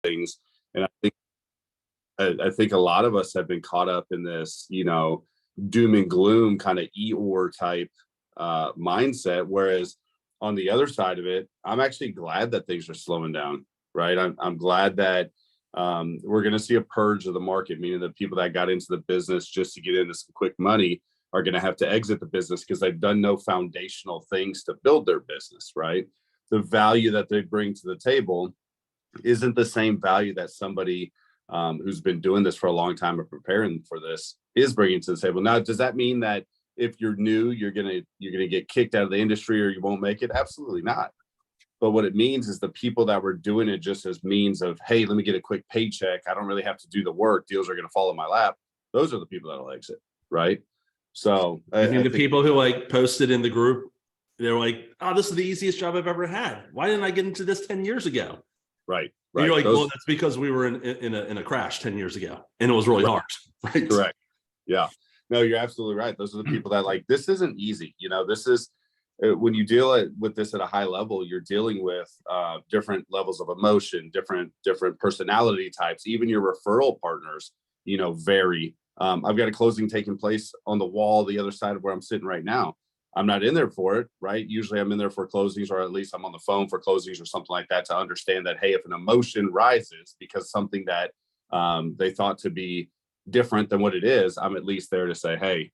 things. And I think a lot of us have been caught up in this, doom and gloom kind of Eeyore type mindset. Whereas on the other side of it, I'm actually glad that things are slowing down, right? I'm glad that we're going to see a purge of the market, meaning the people that got into the business just to get into some quick money are going to have to exit the business because they've done no foundational things to build their business, right? The value that they bring to the table isn't the same value that somebody who's been doing this for a long time or preparing for this is bringing to the table. Now, does that mean that if you're new, you're gonna get kicked out of the industry or you won't make it? Absolutely not. But what it means is the people that were doing it just as means of, hey, let me get a quick paycheck, I don't really have to do the work, deals are going to fall in my lap. Those are the people that'll exit, right? So I think the people who like posted in the group, they're like, oh, this is the easiest job I've ever had. Why didn't I get into this 10 years ago? Right. And you're like, well, that's because we were in a crash 10 years ago and it was really hard. Right. Correct. Yeah. No, you're absolutely right. Those are the people that like, this isn't easy. This is when you deal with this at a high level, you're dealing with different levels of emotion, different personality types, even your referral partners, vary. I've got a closing taking place on the wall, the other side of where I'm sitting right now. I'm not in there for it, right? Usually I'm in there for closings, or at least I'm on the phone for closings or something like that, to understand that, hey, if an emotion rises because something that they thought to be different than what it is, I'm at least there to say, hey,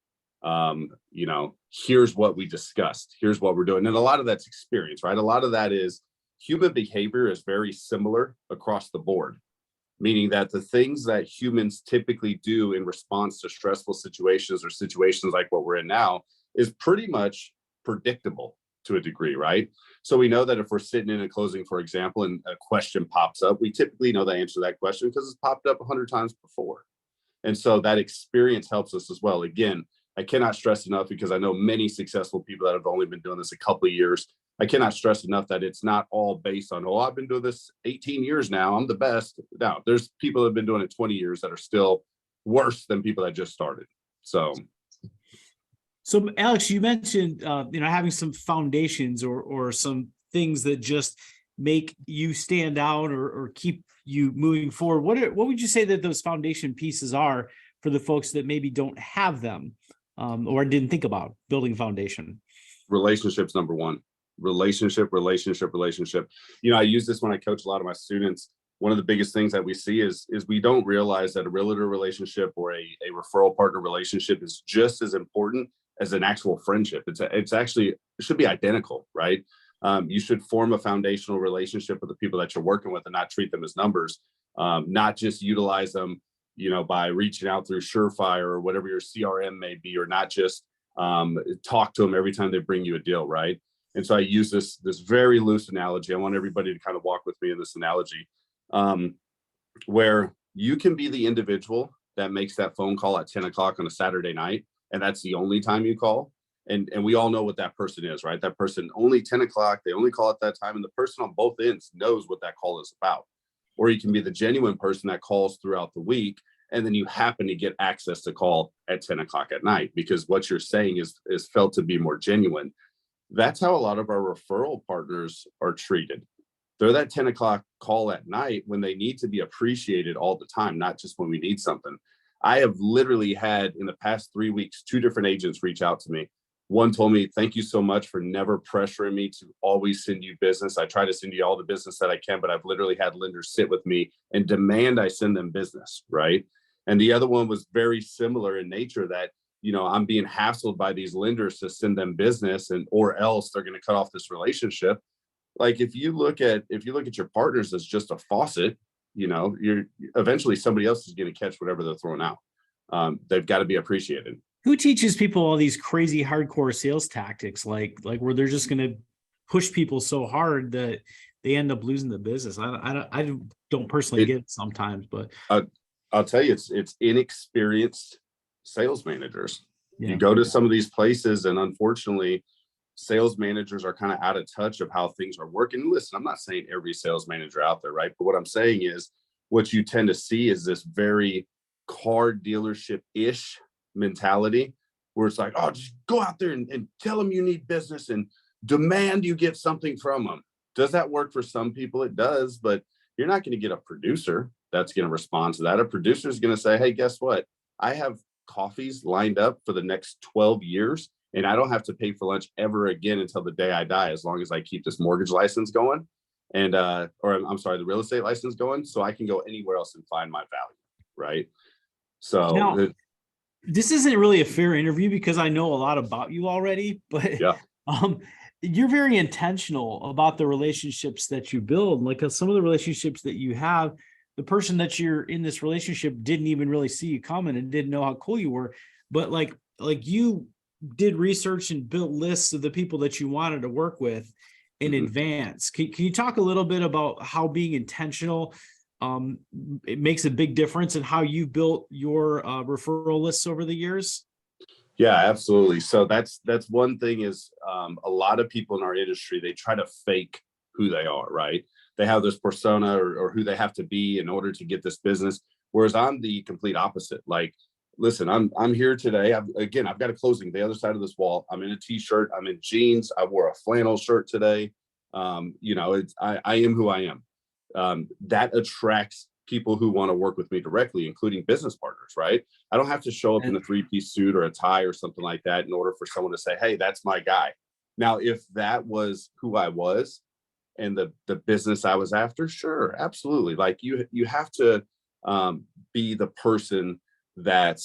here's what we discussed, here's what we're doing. And a lot of that's experience, right? A lot of that is human behavior is very similar across the board, meaning that the things that humans typically do in response to stressful situations or situations like what we're in now is pretty much predictable to a degree, right? So we know that if we're sitting in a closing, for example, and a question pops up, we typically know the answer to that question because it's popped up 100 times before. And so that experience helps us as well. Again, I cannot stress enough, because I know many successful people that have only been doing this a couple of years. I cannot stress enough that it's not all based on, oh, I've been doing this 18 years now, I'm the best. Now, there's people that have been doing it 20 years that are still worse than people that just started. So Alex, you mentioned, having some foundations or some things that just make you stand out or keep you moving forward. What would you say that those foundation pieces are for the folks that maybe don't have them or didn't think about building foundation? Relationships, number one. Relationship. I use this when I coach a lot of my students. One of the biggest things that we see is we don't realize that a realtor relationship or a referral partner relationship is just as important as an actual friendship. It's actually, it should be identical, right? You should form a foundational relationship with the people that you're working with and not treat them as numbers, not just utilize them, by reaching out through Surefire or whatever your CRM may be, or not just talk to them every time they bring you a deal, right? And so I use this very loose analogy. I want everybody to kind of walk with me in this analogy, where you can be the individual that makes that phone call at 10 o'clock on a Saturday night, and that's the only time you call. And we all know what that person is, right? That person, only 10 o'clock, they only call at that time, and the person on both ends knows what that call is about. Or you can be the genuine person that calls throughout the week, and then you happen to get access to call at 10 o'clock at night because what you're saying is felt to be more genuine. That's how a lot of our referral partners are treated. They're that 10 o'clock call at night when they need to be appreciated all the time, not just when we need something. I have literally had in the past 3 weeks, 2 different agents reach out to me. One told me, thank you so much for never pressuring me to always send you business. I try to send you all the business that I can, but I've literally had lenders sit with me and demand I send them business, right? And the other one was very similar in nature, that, I'm being hassled by these lenders to send them business, or else they're going to cut off this relationship. Like if you look at your partners as just a faucet, you're eventually somebody else is going to catch whatever they're throwing out. They've got to be appreciated. Who teaches people all these crazy hardcore sales tactics, like where they're just going to push people so hard that they end up losing the business? I don't personally get it sometimes, but I'll tell you, it's inexperienced sales managers. Yeah. You go to some of these places, and unfortunately, sales managers are kind of out of touch of how things are working. Listen, I'm not saying every sales manager out there, right? But what I'm saying is, what you tend to see is this very car dealership-ish mentality, where it's like, oh, just go out there and tell them you need business and demand you get something from them. Does that work for some people? It does, but you're not going to get a producer that's going to respond to that. A producer is going to say, hey, guess what? I have coffees lined up for the next 12 years, and I don't have to pay for lunch ever again until the day I die, as long as I keep this mortgage license going and, or I'm sorry, the real estate license going, so I can go anywhere else and find my value. Right. So Now, this isn't really a fair interview because I know a lot about you already, but yeah, you're very intentional about the relationships that you build. Like some of the relationships that you have, the person that you're in this relationship didn't even really see you coming and didn't know how cool you were. But like you did research and built lists of the people that you wanted to work with in advance. Can you talk a little bit about how being intentional it makes a big difference in how you built your referral lists over the years? Yeah, absolutely. So that's one thing is a lot of people in our industry, they try to fake who they are, right? They have this persona or who they have to be in order to get this business. Whereas I'm the complete opposite. Like, listen, I'm here today. I've got a closing the other side of this wall. I'm in a t-shirt. I'm in jeans. I wore a flannel shirt today. I am who I am. That attracts people who want to work with me directly, including business partners, right? I don't have to show up in a three-piece suit or a tie or something like that in order for someone to say, hey, that's my guy. Now, if that was who I was and the business I was after, sure, absolutely. Like you have to be the person that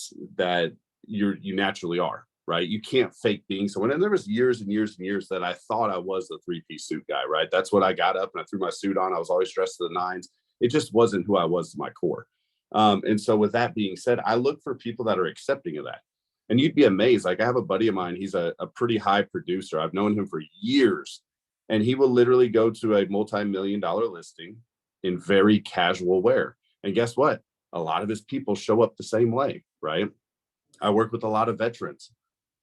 you naturally are, right? You can't fake being someone. And there was years and years and years that I thought I was the three-piece suit guy, right? That's what I got up and I threw my suit on. I was always dressed to the nines. It just wasn't who I was to my core. And so with that being said, I look for people that are accepting of that. And you'd be amazed. Like I have a buddy of mine, he's a pretty high producer. I've known him for years. And he will literally go to a multi-million-dollar listing in very casual wear. And guess what? A lot of his people show up the same way, right? I work with a lot of veterans.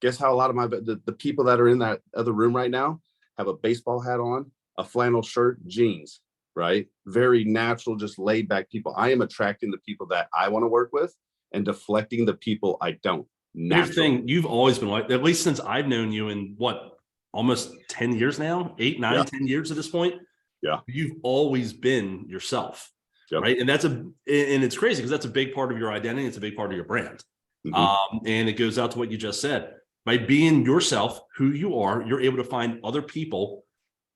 Guess how a lot of the people that are in that other room right now have a baseball hat on, a flannel shirt, jeans, right? Very natural, just laid back people. I am attracting the people that I want to work with and deflecting the people I don't. Here's the thing, you've always been like, at least since I've known you in what, almost 10 years now, 8, 9, 10 years at this point. Yeah. You've always been yourself. Yep. Right. And and it's crazy because that's a big part of your identity. It's a big part of your brand. And it goes out to what you just said. By being yourself, who you are, you're able to find other people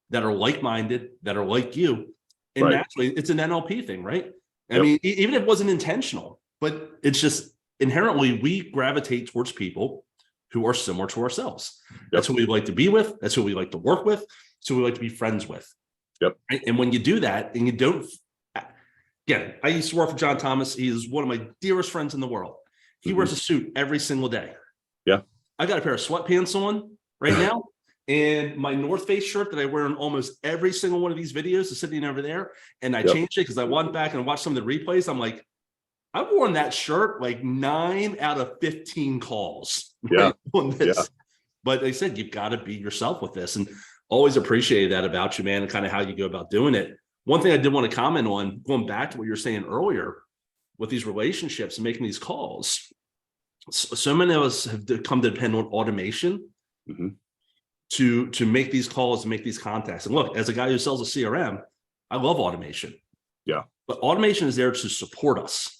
that are like-minded, that are like you. And naturally, it's an NLP thing, right? I mean, even if it wasn't intentional, but it's just inherently we gravitate towards people who are similar to ourselves. That's who we like to be with. That's who we like to work with. That's who we like to be friends with. Right? And when you do that and you don't, again, I used to work for John Thomas. He is one of my dearest friends in the world. He wears a suit every single day. Yeah. I got a pair of sweatpants on right now. And my North Face shirt that I wear in almost every single one of these videos is sitting over there. And I changed it because I went back and watched some of the replays. I'm like, I've worn that shirt like 9 out of 15 calls. Right, on this. But they said, you've got to be yourself with this. And always appreciated that about you, man, and kind of how you go about doing it. One thing I did want to comment on, going back to what you were saying earlier with these relationships and making these calls. So many of us have come to depend on automation to make these calls and make these contacts. And look, as a guy who sells a CRM, I love automation. Yeah. But automation is there to support us.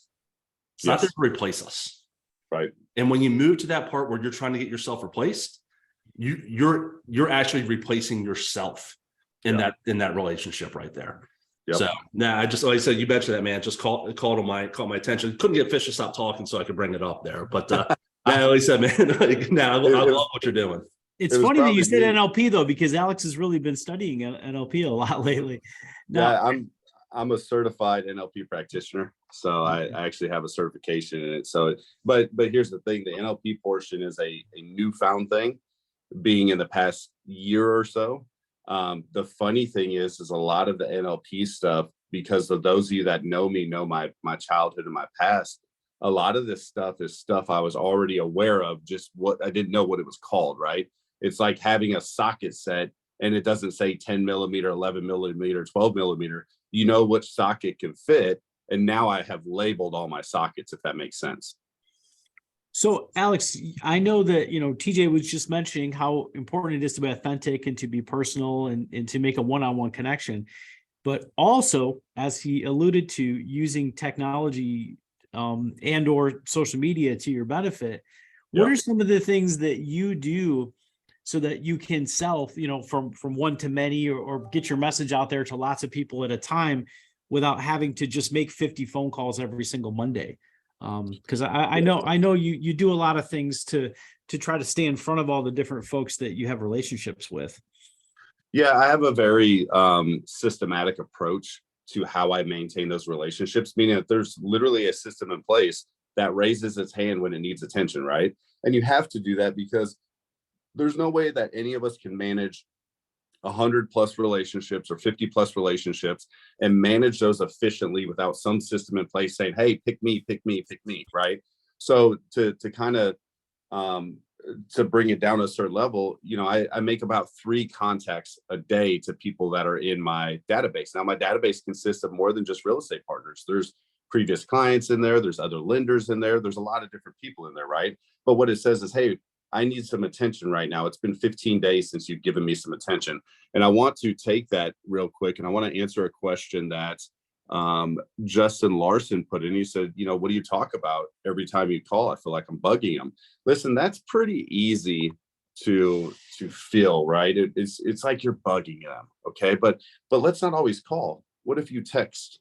It's not there to replace us. Right. And when you move to that part where you're trying to get yourself replaced, you're actually replacing yourself in that relationship right there. So now I just, like I said, you mentioned that, man, just caught my attention. Couldn't get Fish to stop talking so I could bring it up there. But like I said, man, I love what you're doing. It's funny that you said NLP though, because Alex has really been studying NLP a lot lately. Now, I'm a certified NLP practitioner, so I actually have a certification in it. So, but here's the thing: the NLP portion is a newfound thing, being in the past year or so. The funny thing is a lot of the NLP stuff, because of those of you that know me, know my childhood and my past, a lot of this stuff is stuff I was already aware of, just what I didn't know what it was called, right? It's like having a socket set and it doesn't say 10 millimeter, 11 millimeter, 12 millimeter. You know which socket can fit. And now I have labeled all my sockets, if that makes sense. So Alex, I know that, TJ was just mentioning how important it is to be authentic and to be personal and to make a one-on-one connection. but also, as he alluded to, using technology and or social media to your benefit. What are some of the things that you do so that you can sell, from one to many, or get your message out there to lots of people at a time without having to just make 50 phone calls every single Monday? Because I know you do a lot of things to try to stay in front of all the different folks that you have relationships with. Yeah, I have a very systematic approach to how I maintain those relationships, meaning that there's literally a system in place that raises its hand when it needs attention, right? And you have to do that because there's no way that any of us can manage 100+ relationships or 50+ relationships and manage those efficiently without some system in place saying, hey, pick me, right? So to kind of to bring it down to a certain level, I make about 3 contacts a day to people that are in my database. Now, my database consists of more than just real estate partners. There's previous clients in there. There's other lenders in there. There's a lot of different people in there, right? But what it says is, hey, I need some attention right now. It's been 15 days since you've given me some attention. And I want to take that real quick. And I want to answer a question that Justin Larson put in. He said, what do you talk about every time you call? I feel like I'm bugging him. Listen, that's pretty easy to feel, right? It's like you're bugging them. Okay. But let's not always call. What if you text?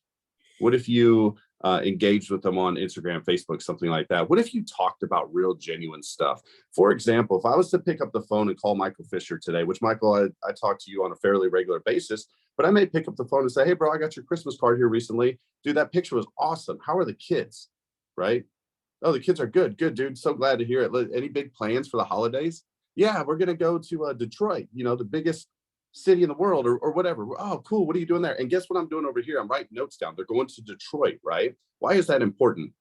What if you engaged with them on Instagram, Facebook, something like that? What if you talked about real genuine stuff? For example, if I was to pick up the phone and call Michael Fisher today, which Michael, I talk to you on a fairly regular basis, but I may pick up the phone and say, hey, bro, I got your Christmas card here recently. Dude, that picture was awesome. How are the kids? Right? Oh, the kids are good. Good, dude. So glad to hear it. Any big plans for the holidays? Yeah, we're going to go to Detroit, the biggest city in the world, or whatever. Oh, cool. What are you doing there? And guess what I'm doing over here? I'm writing notes down. They're going to Detroit, right? Why is that important?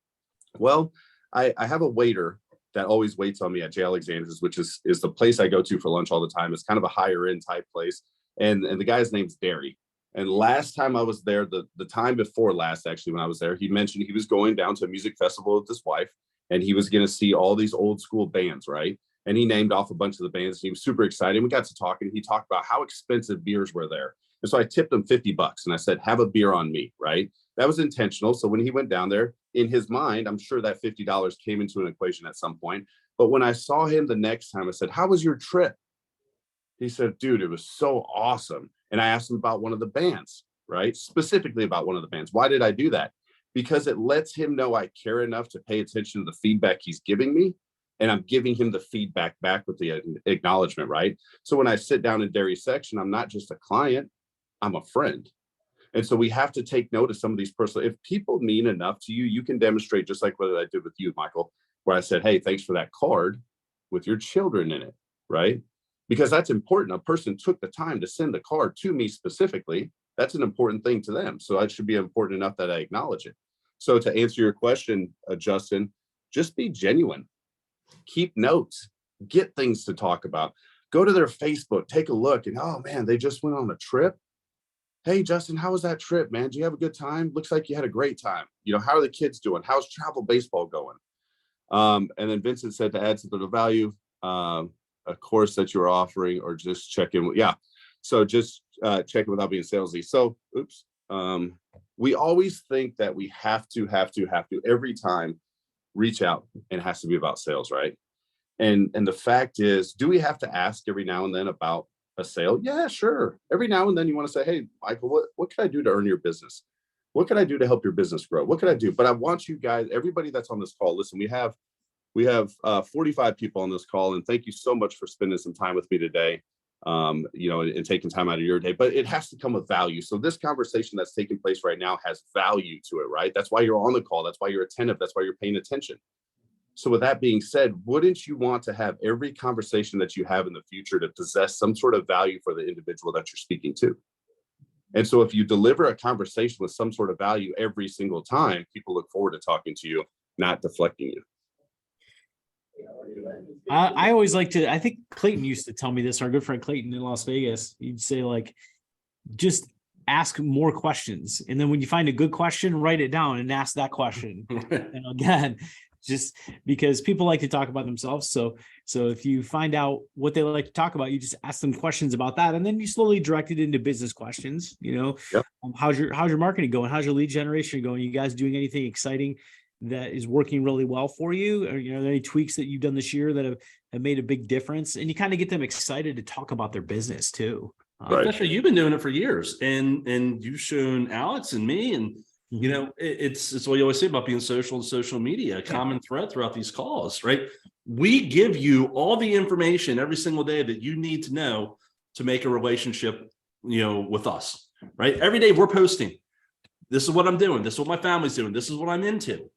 Well, I have a waiter that always waits on me at J. Alexander's, which is the place I go to for lunch all the time. It's kind of a higher end type place. And the guy's name's Derry. And last time I was there, the time before last, actually, when I was there, he mentioned he was going down to a music festival with his wife, and he was going to see all these old school bands, right? And he named off a bunch of the bands. And he was super excited. We got to talking. He talked about how expensive beers were there. And so I tipped him $50 and I said, have a beer on me, right? That was intentional. So when he went down there, in his mind, I'm sure that $50 came into an equation at some point. But when I saw him the next time, I said, how was your trip? He said, dude, it was so awesome. And I asked him about one of the bands, right? Specifically about one of the bands. Why did I do that? Because it lets him know I care enough to pay attention to the feedback he's giving me. And I'm giving him the feedback back with the acknowledgement, right? So when I sit down in Derry's section, I'm not just a client, I'm a friend. And so we have to take note of some of these personal, if people mean enough to you, you can demonstrate, just like what I did with you, Michael, where I said, hey, thanks for that card with your children in it, right? Because that's important. A person took the time to send the card to me specifically. That's an important thing to them. So it should be important enough that I acknowledge it. So to answer your question, Justin, just be genuine. Keep notes, get things to talk about. Go to their Facebook, take a look, and oh man, they just went on a trip. Hey, Justin, how was that trip, man? Did you have a good time? Looks like you had a great time. How are the kids doing? How's travel baseball going? And then Vincent said to add something of value, a course that you're offering, or just check in. Yeah. So just check it without being salesy. So, we always think that we have to every time reach out, and it has to be about sales, right? And the fact is, do we have to ask every now and then about a sale? Yeah, sure. Every now and then you want to say, hey, Michael, what can I do to earn your business? What can I do to help your business grow? What can I do? But I want you guys, everybody that's on this call, listen, we have 45 people on this call, and thank you so much for spending some time with me today, and taking time out of your day, but it has to come with value. So this conversation that's taking place right now has value to it, right? That's why you're on the call. That's why you're attentive. That's why you're paying attention. So with that being said, wouldn't you want to have every conversation that you have in the future to possess some sort of value for the individual that you're speaking to? And so if you deliver a conversation with some sort of value every single time, people look forward to talking to you, not deflecting you. I always like to, I think Clayton used to tell me this, our good friend Clayton in Las Vegas. He'd say, like, just ask more questions. And then when you find a good question, write it down and ask that question. And again, just because people like to talk about themselves. So if you find out what they like to talk about, you just ask them questions about that, and then you slowly direct it into business questions. Yep. How's your marketing going? How's your lead generation going? You guys doing anything exciting that is working really well for you? Or, are there any tweaks that you've done this year that have made a big difference? And you kind of get them excited to talk about their business too. Right. Especially you've been doing it for years, and you've shown Alex and me, and it's what you always say about being social and social media, a common thread throughout these calls, right? We give you all the information every single day that you need to know to make a relationship, with us, right? Every day we're posting, this is what I'm doing, this is what my family's doing, this is what I'm into.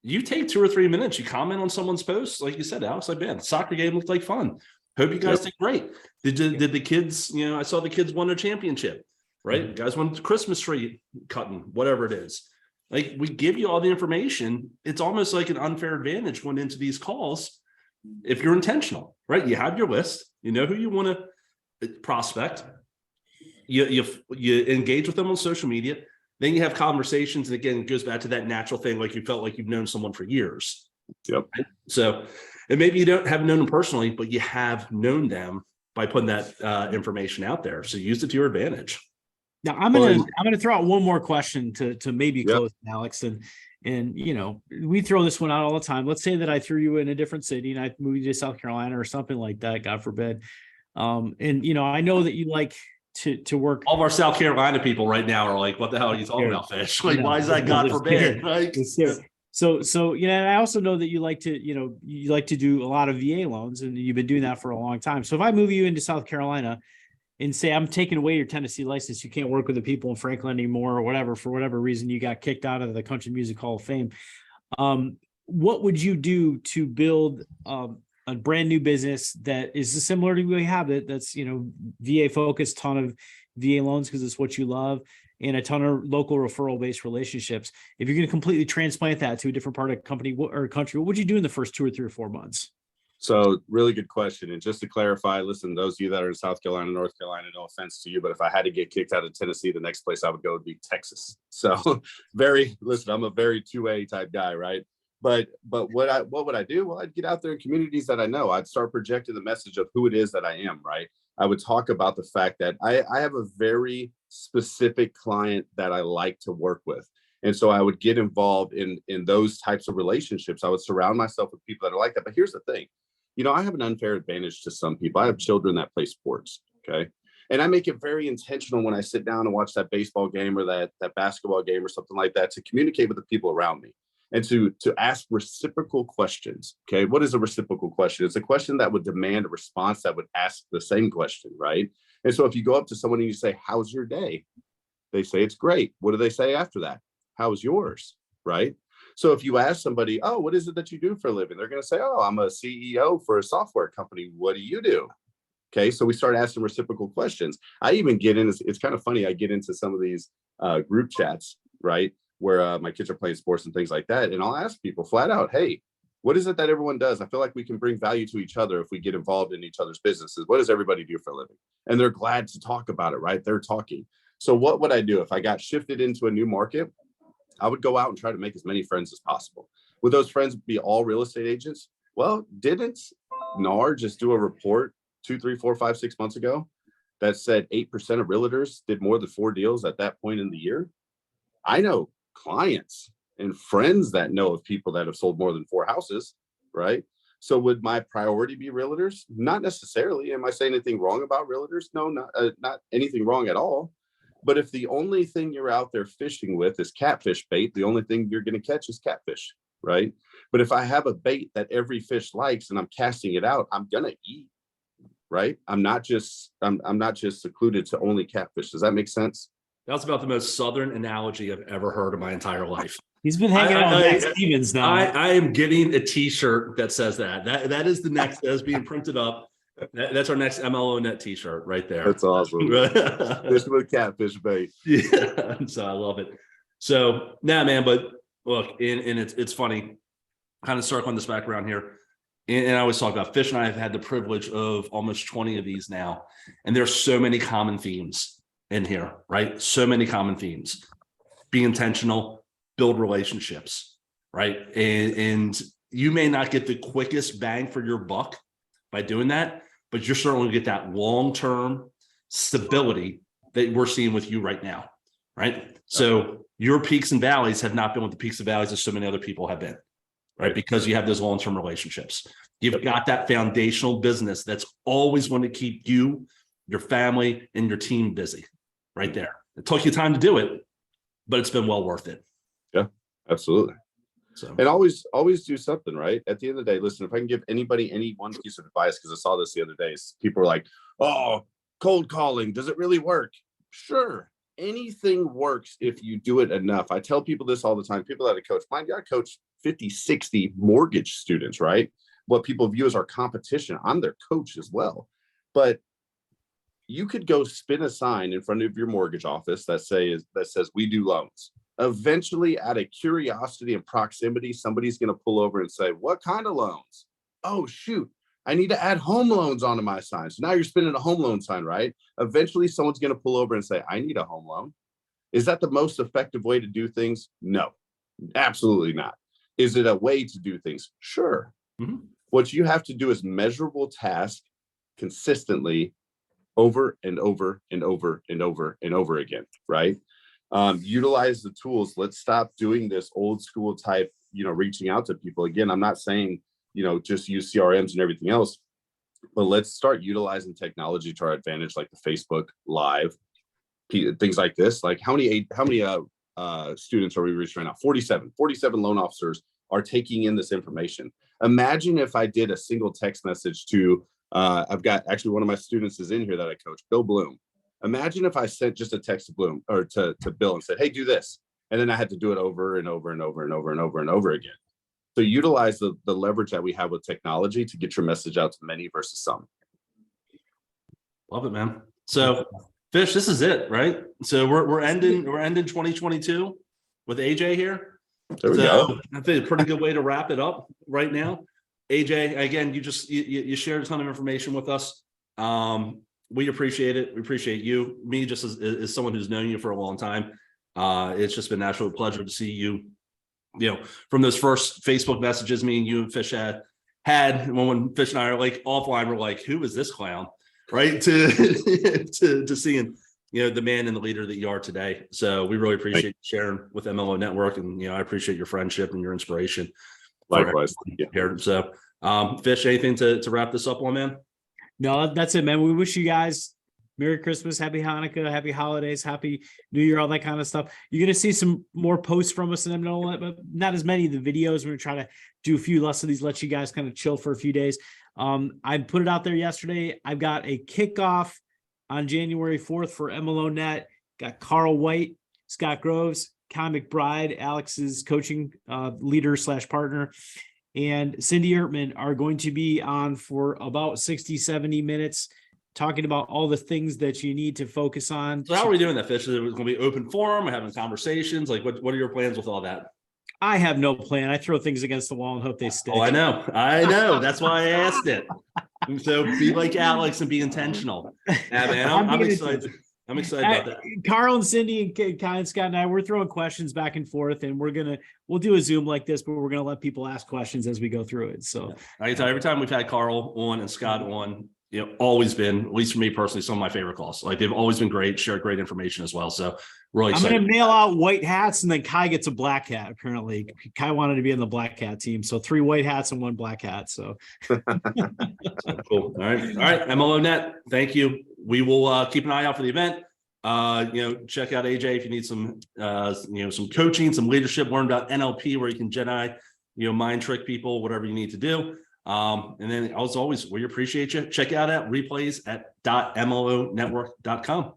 You take 2 or 3 minutes, you comment on someone's post, like you said, Alex, like, man, soccer game looked like fun. Hope you guys did great. Did the kids, I saw the kids won a championship, right? You guys won the Christmas tree cutting, whatever it is. Like, we give you all the information. It's almost like an unfair advantage going into these calls if you're intentional, right? You have your list, you know who you want to prospect. You engage with them on social media. Then you have conversations. And again, it goes back to that natural thing, like you felt like you've known someone for years. Yep. Right? So, and maybe you haven't known them personally, but you have known them by putting that information out there. So use it to your advantage. Now I'm gonna throw out one more question to maybe close, Alex. And we throw this one out all the time. Let's say that I threw you in a different city and I moved you to South Carolina or something like that, God forbid. And I know that you like to work. All of our South Carolina people right now are like, what the hell are you talking about, Fish? Like, why is that God forbid? Right? So and I also know that you like to do a lot of VA loans, and you've been doing that for a long time. So if I move you into South Carolina and say I'm taking away your Tennessee license, you can't work with the people in Franklin anymore, or whatever, for whatever reason you got kicked out of the Country Music Hall of Fame, what would you do to build a brand new business that is similar to what we have, that's VA focused, ton of VA loans because it's what you love, and a ton of local referral based relationships? If you're going to completely transplant that to a different part of the company or country, what would you do in the first 2 or 3 or 4 months? So really good question. And just to clarify, listen, those of you that are in South Carolina, North Carolina, no offense to you, but if I had to get kicked out of Tennessee, the next place I would go would be Texas. So I'm a very 2A type guy, right? But what would I do? Well, I'd get out there in communities that I know. I'd start projecting the message of who it is that I am, right? I would talk about the fact that I have a very specific client that I like to work with. And so I would get involved in those types of relationships. I would surround myself with people that are like that. But here's the thing, I have an unfair advantage to some people. I have children that play sports, okay? And I make it very intentional when I sit down and watch that baseball game or that basketball game or something like that, to communicate with the people around me and to ask reciprocal questions, okay? What is a reciprocal question? It's a question that would demand a response that would ask the same question, right? And so if you go up to someone and you say, how's your day? They say, it's great. What do they say after that? How's yours, right? So if you ask somebody, oh, what is it that you do for a living? They're going to say, oh, I'm a CEO for a software company. What do you do? Okay, so we start asking reciprocal questions. I even get in, it's kind of funny, I get into some of these group chats, right, where my kids are playing sports and things like that. And I'll ask people flat out, hey, what is it that everyone does? I feel like we can bring value to each other if we get involved in each other's businesses. What does everybody do for a living? And they're glad to talk about it, right? They're talking. So what would I do if I got shifted into a new market? I would go out and try to make as many friends as possible. Would those friends be all real estate agents? Well, didn't NAR just do a report 2, 3, 4, 5, 6 months ago that said 8% of realtors did more than 4 deals at that point in the year? I know clients and friends that know of people that have sold more than 4 houses, right? So would my priority be realtors? Not necessarily. Am I saying anything wrong about realtors? No, not anything wrong at all. But if the only thing you're out there fishing with is catfish bait, the only thing you're going to catch is catfish, right? But if I have a bait that every fish likes and I'm casting it out, I'm going to eat, right? I'm not just secluded to only catfish. Does that make sense? That's about the most Southern analogy I've ever heard in my entire life. He's been hanging out with Matt Stevens now. I am getting a T-shirt that says that. That is the next that is being printed up. That's our next MLO net T-shirt right there. That's awesome. Fish with catfish bait. Yeah, so I love it. So man, but look, and it's funny, kind of circling this back around here. And I always talk about Fish, and I have had the privilege of almost 20 of these now, and there's so many common themes in here, right? So many common themes. Be intentional, build relationships, right? And you may not get the quickest bang for your buck by doing that, but you're certainly going to get that long-term stability that we're seeing with you right now, right? So your peaks and valleys have not been with the peaks and valleys that so many other people have been, right? Because you have those long-term relationships. You've got that foundational business that's always going to keep you, your family, and your team busy right there. It took you time to do it, but it's been well worth it. Yeah, absolutely. So, and always do something, right? At the end of the day, listen, if I can give anybody any one piece of advice, because I saw this the other day, people are like, oh, cold calling, does it really work? Sure. Anything works if you do it enough. I tell people this all the time. People that I coach, mind you, I coach 50, 60 mortgage students, right? What people view as our competition. I'm their coach as well. But you could go spin a sign in front of your mortgage office that says we do loans. Eventually, out of curiosity and proximity, somebody's going to pull over and say, what kind of loans? Oh, shoot, I need to add home loans onto my sign. So now you're spinning a home loan sign, right? Eventually, someone's going to pull over and say, I need a home loan. Is that the most effective way to do things? No, absolutely not. Is it a way to do things? Sure. mm-hmm. What you have to do is measurable task consistently over and over and over and over and over again, right? Utilize the tools. Let's stop doing this old school type, reaching out to people. Again, I'm not saying, just use CRMs and everything else, but let's start utilizing technology to our advantage, like the Facebook Live, things like this. Like how many students are we reaching right now? 47 loan officers are taking in this information. Imagine if I did a single text message to, I've got actually one of my students is in here that I coach, Bill Bloom. Imagine if I sent just a text to Bloom or to Bill and said, hey, do this. And then I had to do it over and over and over and over and over and over again. So utilize the leverage that we have with technology to get your message out to many versus some. Love it, man. So Fish, this is it, right? So we're ending 2022 with AJ here. There we go. I think a pretty good way to wrap it up right now. AJ, again, you shared a ton of information with us. We appreciate it. We appreciate you. Me, just as someone who's known you for a long time. It's just been an absolute pleasure to see you, from those first Facebook messages me and you and Fish had when Fish and I are like offline, we're like, who is this clown? Right. To seeing, the man and the leader that you are today. So we really appreciate you sharing with MLO Network. And, I appreciate your friendship and your inspiration. Likewise. Yeah. So Fish, anything to wrap this up on, man? No, that's it, man. We wish you guys Merry Christmas, Happy Hanukkah, Happy Holidays, Happy New Year, all that kind of stuff. You're going to see some more posts from us in MLO, but not as many of the videos. We're going to try to do a few less of these, let you guys kind of chill for a few days. I put it out there yesterday. I've got a kickoff on January 4th for MLO Net. Got Carl White, Scott Groves, Con McBride, Alex's coaching leader / partner, and Cindy Ertman are going to be on for about 60, 70 minutes talking about all the things that you need to focus on. So how are we doing that, Fish? Is it going to be open forum? We're having conversations. Like what are your plans with all that? I have no plan. I throw things against the wall and hope they stick. Oh, I know. That's why I asked it. So be like Alex and be intentional. Yeah, man, I'm excited. I'm excited about that. Carl and Cindy and Kai and Scott and I, we're throwing questions back and forth, and we'll do a Zoom like this, but we're going to let people ask questions as we go through it. So yeah. I can tell you, every time we've had Carl on and Scott on, always been, at least for me personally, some of my favorite calls. Like they've always been great, shared great information as well. So really excited. I'm going to mail out white hats, and then Kai gets a black hat. Apparently Kai wanted to be in the black hat team. So 3 white hats and 1 black hat. So cool. All right. MLO Net. Thank you. We will keep an eye out for the event. Check out AJ if you need some, some coaching, some leadership, learn about NLP, where you can Jedi, mind trick people, whatever you need to do. And then as always, we appreciate you. Check out replays at .mlonetwork.com.